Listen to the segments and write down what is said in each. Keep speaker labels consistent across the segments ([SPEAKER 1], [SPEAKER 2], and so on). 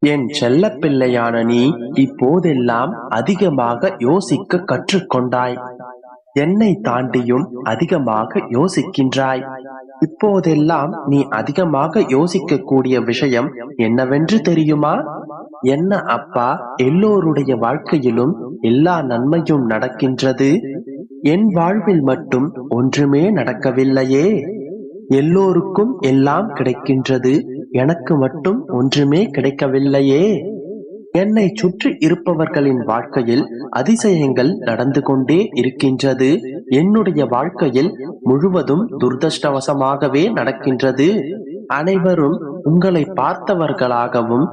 [SPEAKER 1] என் செல்லப்பிள்ளையான நீ இப்போதெல்லாம் அதிகமாக யோசிக்க கற்றுக்கொண்டாய். என்னை தாண்டியும் அதிகமாக யோசிக்கின்றாய். இப்போதெல்லாம் நீ அதிகமாக யோசிக்கக்கூடிய விஷயம் என்னவென்று தெரியுமா? என்ன அப்பா, எல்லோருடைய வாழ்க்கையிலும் எல்லா நன்மையும் நடக்கின்றது, என் வாழ்வில் மட்டும் ஒன்றுமே நடக்கவில்லையே. எல்லோருக்கும் எல்லாம் கிடைக்கின்றது, எனக்கு மட்டும் ஒன்றுமே கிடைக்கவில்லையே. என்னை சுற்றி இருப்பவர்களின் வாழ்க்கையில் அதிசயங்கள் நடந்து கொண்டே இருக்கின்றது, என்னுடைய வாழ்க்கையில் முழுவதும் துரதிர்ஷ்டவசமாகவே நடக்கின்றது. அனைவரும் உங்களை பார்த்தவர்களாகவும்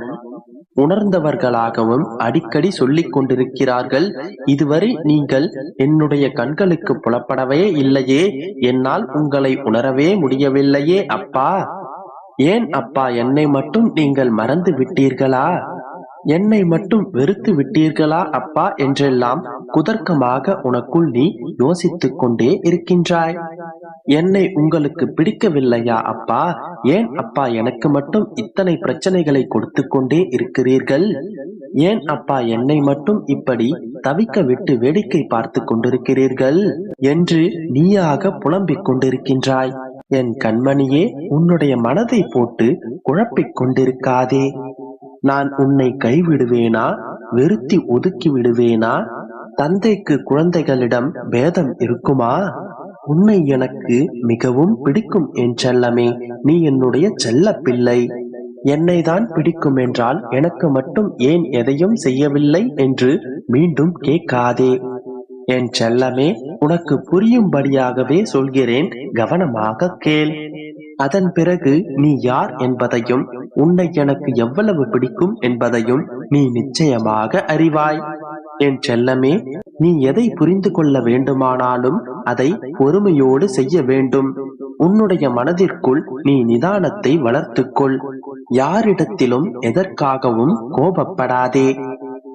[SPEAKER 1] உணர்ந்தவர்களாகவும் அடிக்கடி சொல்லிக் கொண்டிருக்கிறார்கள். இதுவரை நீங்கள் என்னுடைய கண்களுக்கு புலப்படவே இல்லையே, என்னால் உங்களை உணரவே முடியவில்லையே அப்பா. ஏன் அப்பா என்னை மட்டும் நீங்கள் மறந்து விட்டீர்களா? என்னை மட்டும் வெறுத்து விட்டீர்களா அப்பா என்றெல்லாம் குதர்க்கமாக உனக்குள் நீ யோசித்துக் கொண்டே இருக்கின்றாய். என்னை உங்களுக்கு பிடிக்கவில்லையா அப்பா? ஏன் அப்பா எனக்கு மட்டும் இத்தனை பிரச்சனைகளை கொடுத்து கொண்டே இருக்கிறீர்கள்? ஏன் அப்பா என்னை மட்டும் இப்படி தவிக்க விட்டு வேடிக்கை பார்த்து கொண்டிருக்கிறீர்கள் என்று நீயாக புலம்பிக் கொண்டிருக்கின்றாய். என் கண்மணியே, உன்னுடைய மனதை போட்டு குழப்பிக் கொண்டிருக்காதே. நான் உன்னை கைவிடுவேனா? வெறுத்தி ஒதுக்கி விடுவேனா? தந்தைக்கு குழந்தைகளிடம் பேதம் இருக்குமா? உன்னை எனக்கு மிகவும் பிடிக்கும் என் செல்லமே. நீ என்னுடைய செல்ல பிள்ளை. என்னை தான் பிடிக்கும் என்றால் எனக்கு மட்டும் ஏன் எதையும் செய்யவில்லை என்று மீண்டும் கேட்காதே. என் செல்லமே, உனக்கு புரியும்படியாகவே சொல்கிறேன், கவனமாக கேள். அதன் பிறகு நீ யார் என்பதையும் உன்னை எனக்கு எவ்வளவு பிடிக்கும் என்பதையும் நீ நிச்சயமாக அறிவாய். என் செல்லமே, நீ எதை புரிந்து கொள்ள வேண்டுமானாலும் அதை பொறுமையோடு செய்ய வேண்டும். உன்னுடைய மனதிற்குள் நீ நிதானத்தை வளர்த்துக்கொள். யாரிடத்திலும் எதற்காகவும் கோபப்படாதே.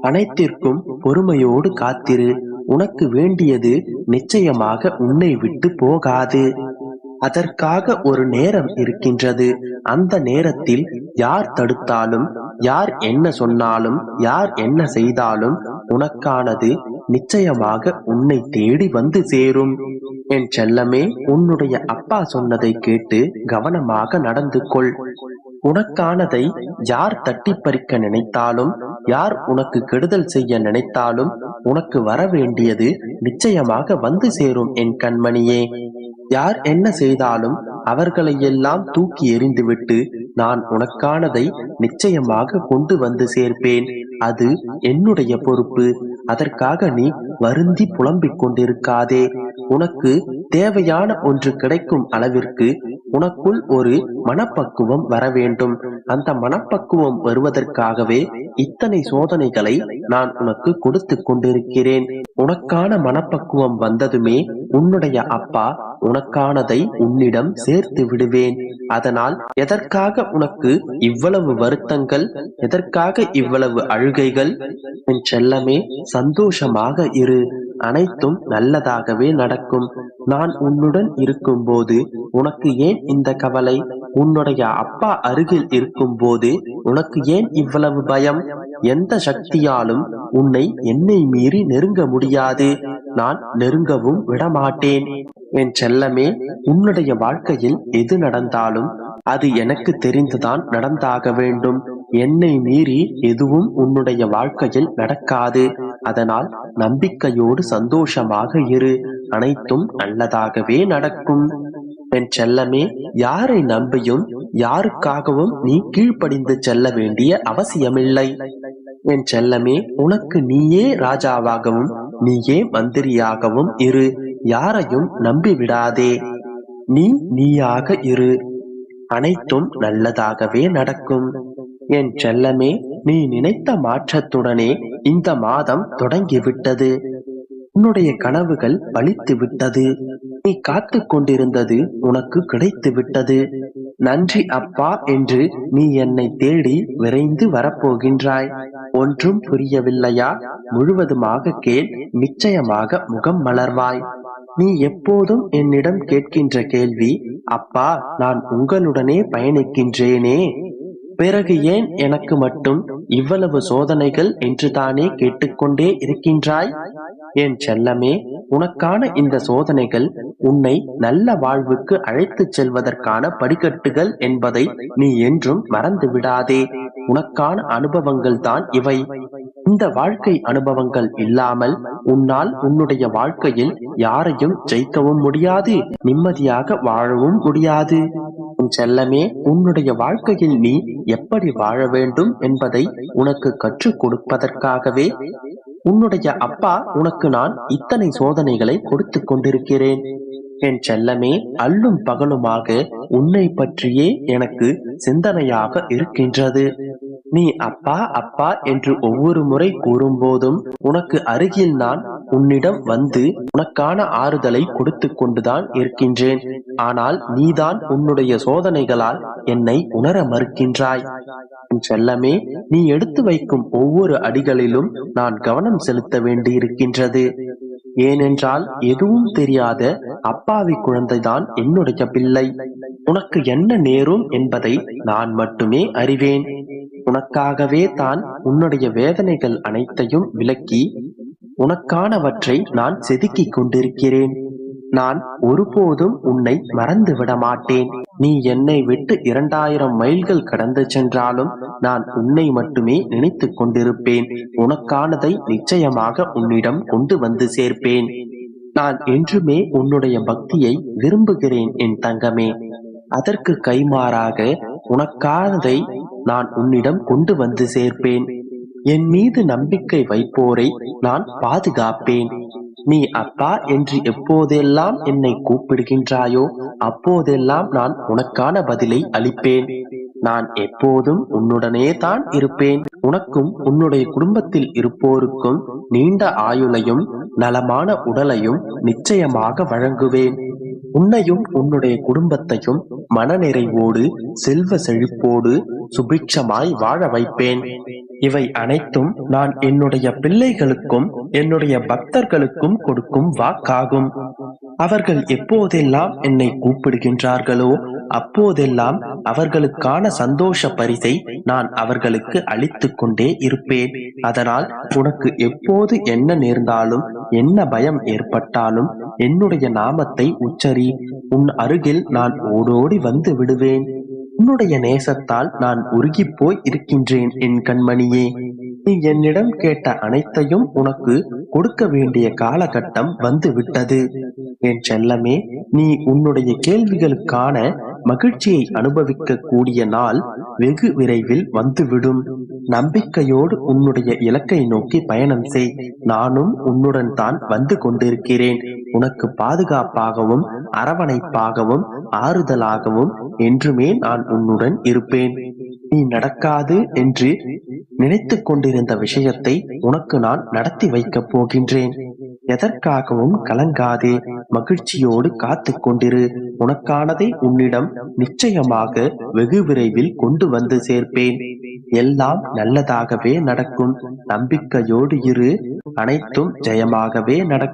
[SPEAKER 1] அனைத்திற்கும் பொறுமையோடு காத்திரு. உனக்கு வேண்டியது நிச்சயமாக உன்னை விட்டு போகாது. அதற்காக ஒரு நேரம் இருக்கின்றது. அந்த நேரத்தில் யார் தடுத்தாலும், யார் என்ன சொன்னாலும், யார் என்ன செய்தாலும் உனக்கானது நிச்சயமாக உன்னை தேடி வந்து சேரும். என் செல்லமே, உன்னுடைய அப்பா சொன்னதை கேட்டு கவனமாக நடந்து கொள். உனக்கானதை யார் தட்டி பறிக்க நினைத்தாலும், யார் உனக்கு கெடுதல் செய்ய நினைத்தாலும் உனக்கு வர வேண்டியது நிச்சயமாக வந்து சேரும் என் கண்மணியே. யார் என்ன செய்தாலும் அவர்களை எல்லாம் தூக்கி எறிந்துவிட்டு நான் உனக்கானதை நிச்சயமாக கொண்டு வந்து சேர்ப்பேன். அது என்னுடைய பொறுப்பு. அதற்காக நீ வருந்தி புலம்பிக் கொண்டிருக்காதே. உனக்கு தேவையான ஒன்று கிடைக்கும் அளவிற்கு உனக்குள் ஒரு மனப்பக்குவம் வர வேண்டும். அந்த மனப்பக்குவம் வருவதற்காகவே இத்தனை சோதனைகளை நான் உனக்கு கொடுத்து கொண்டிருக்கிறேன். உனக்கான மனப்பக்குவம் வந்ததுமே உன்னுடைய அப்பா உனக்கானதை உன்னிடம் சேர்த்து விடுவேன். அதனால் எதற்காக உனக்கு இவ்வளவு வருத்தங்கள், எதற்காக இவ்வளவு அழுகைகள்? என் செல்லமே, சந்தோஷமாக இரு. அனைத்தும் நல்லதாகவே நடக்கும். நான் உன்னுடன் இருக்கும் போது உனக்கு ஏன் இந்த கவலை? உன்னுடைய அப்பா அருகில் இருக்கும் போது உனக்கு ஏன் இவ்வளவு பயம்? எந்த சக்தியாலும் உன்னை என்னை மீறி நெருங்க முடியாது. நான் நெருங்கவும் விடமாட்டேன். என் செல்லமே, உன்னுடைய வாழ்க்கையில் எது நடந்தாலும் அது எனக்கு தெரிந்துதான் நடந்தாக வேண்டும். என்னை மீறி எதுவும் உன்னுடைய வாழ்க்கையில் நடக்காது. அதனால் நம்பிக்கையோடு சந்தோஷமாக இரு. அனைத்தும் நல்லதாகவே நடக்கும். என் செல்லமே, யாரை நம்பியும் யாருக்காகவும் நீ கீழ்ப்படிந்து செல்ல வேண்டிய அவசியமில்லை. என் செல்லமே, உனக்கு நீயே ராஜாவாகவும் நீயே மந்திரியாகவும் இரு. யாரையும் நம்பி விடாதே. நீயாக இரு. அனைத்தும் நல்லதாகவே நடக்கும். என் செல்லமே, நீ நினைத்த மாற்றத்துடனே இந்த மாதம் தொடங்கிவிட்டது. உன்னுடைய கனவுகள் பலித்து விட்டது. நீ காத்து கொண்டிருந்தது உனக்கு கிடைத்து விட்டது. நன்றி அப்பா என்று நீ என்னை தேடி விரைந்து வரப்போகின்றாய். ஒன்றும் புரியவில்லையா? முழுவதுமாக கேள், நிச்சயமாக முகம் மலர்வாய். நீ எப்போதும் என்னிடம் கேட்கின்ற கேள்வி, அப்பா நான் உங்களுடனே பயணிக்கின்றேனே, பிறகு ஏன் எனக்கு மட்டும் இவ்வளவு சோதனைகள் என்று தானே கேட்டுக்கொண்டே இருக்கின்றாய்? என் செல்லமே, உனக்கான இந்த சோதனைகள் உன்னை நல்ல வாழ்வுக்கு அழைத்துச் செல்வதற்கான படிக்கட்டுகள் என்பதை நீ என்றும் மறந்து விடாதே. உனக்கான அனுபவங்கள் தான் இவை. இந்த வாழ்க்கை அனுபவங்கள் இல்லாமல் உன்னால் உன்னுடைய வாழ்க்கையில் யாரையும் ஜெயிக்கவும் முடியாது, நிம்மதியாக வாழவும் முடியாது. உன் செல்லமே, உன்னுடைய வாழ்க்கையில் நீ எப்படி வாழ வேண்டும் என்பதை உனக்கு கற்றுக் கொடுப்பதற்காகவே உன்னுடைய அப்பா உனக்கு நான் இத்தனை சோதனைகளை கொடுத்து கொண்டிருக்கிறேன். என் செல்லமே, அல்லும் பகலுமாக உன்னை பற்றியே எனக்கு சிந்தனையாக இருக்கின்றது. நீ அப்பா அப்பா என்று ஒவ்வொரு முறை கூறும் போதும் உனக்கு அருகில் நான் உன்னிடம் வந்து உனக்கான ஆறுதலை கொடுத்து கொண்டுதான் இருக்கின்றேன். ஆனால் நீதான் உன்னுடைய சோதனைகளால் என்னை உணர மறுக்கின்றாய். செல்லமே, நீ எடுத்து வைக்கும் ஒவ்வொரு அடிகளிலும் நான் கவனம் செலுத்த வேண்டியிருக்கின்றது. ஏனென்றால் எதுவும் தெரியாத அப்பாவி குழந்தைதான் என்னுடைய பிள்ளை. உனக்கு என்ன நேரும் என்பதை நான் மட்டுமே அறிவேன். உனக்காகவே தான் உன்னுடைய வேதனைகள் அனைத்தையும் விலக்கி உனக்கானவற்றை நான் செதுக்கிக் கொண்டிருக்கிறேன். நான் ஒருபோதும் உன்னை மறந்து விட மாட்டேன். நீ என்னை விட்டு 2000 மைல்கள் கடந்து சென்றாலும் நான் உன்னை மட்டுமே நினைத்து கொண்டிருப்பேன். உனக்கானதை நிச்சயமாக உன்னிடம் கொண்டு வந்து சேர்ப்பேன். நான் என்றுமே உன்னுடைய பக்தியை விரும்புகிறேன் என் தங்கமே. அதற்கு கைமாறாக உனக்கானதை நான் உன்னிடம் கொண்டு வந்து சேர்ப்பேன். என் மீது நம்பிக்கை வைப்போரை நான் பாதுகாப்பேன். நீ அப்பா என்று எப்போதெல்லாம் என்னை கூப்பிடுகின்றாயோ அப்போதெல்லாம் நான் உனக்கான பதிலை அளிப்பேன். நான் எப்போதும் உன்னுடனே தான் இருப்பேன். உனக்கும் உன்னுடைய குடும்பத்தில் இருப்போருக்கும் நீண்ட ஆயுளையும் நலமான உடலையும் நிச்சயமாக வழங்குவேன். உன்னையும் உன்னுடைய குடும்பத்தையும் மனநிறைவோடு செல்வ செழிப்போடு சுபிட்சமாய் வாழ வைப்பேன். இவை அனைத்தும் நான் என்னுடைய பிள்ளைகளுக்கும் என்னுடைய பக்தர்களுக்கும் கொடுக்கும் வாக்காகும். அவர்கள் எப்போதெல்லாம் என்னை கூப்பிடுகின்றார்களோ அப்போதெல்லாம் அவர்களுக்கான சந்தோஷ பரிசை நான் அவர்களுக்கு அளித்து கொண்டே இருப்பேன். அதனால் உனக்கு எப்போது என்ன நேர்ந்தாலும் என்ன பயம் ஏற்பட்டாலும் என்னுடைய நாமத்தை உச்சரி. உன் அருகில் நான் ஓடோடி வந்து விடுவேன். உன்னுடைய நேசத்தால் நான் உருகி போய் இருக்கின்றேன் என் கண்மணியே. நீ என்னிடம் கேட்ட அனைத்தையும் உனக்கு கொடுக்க வேண்டிய காலகட்டம் வந்து விட்டது. என் செல்லமே, நீ உன்னுடைய கேள்விகளுக்கான மகிழ்ச்சியை அனுபவிக்க கூடிய நாள் வெகு விரைவில் வந்துவிடும். நம்பிக்கையோடு உன்னுடைய இலக்கை நோக்கி பயணம் செய். நானும் உன்னுடன் தான் வந்து கொண்டிருக்கிறேன். உனக்கு பாதுகாப்பாகவும் அரவணைப்பாகவும் ஆறுதலாகவும் என்றுமே நான் உன்னுடன் இருப்பேன். நீ நடக்காது என்று நினைத்து கொண்டிருந்த விஷயத்தை உனக்கு நான் நடத்தி வைக்கப் போகின்றேன். எதற்காகவும் கலங்காதே, மகிழ்ச்சியோடு காத்து கொண்டிரு. உனக்கானதை உன்னிடம் நிச்சயமாக வெகு விரைவில் கொண்டு வந்து சேர்ப்பேன். எல்லாம் நல்லதாகவே நடக்கும். நம்பிக்கையோடு இரு. அனைத்தும் ஜெயமாகவே நடக்கும்.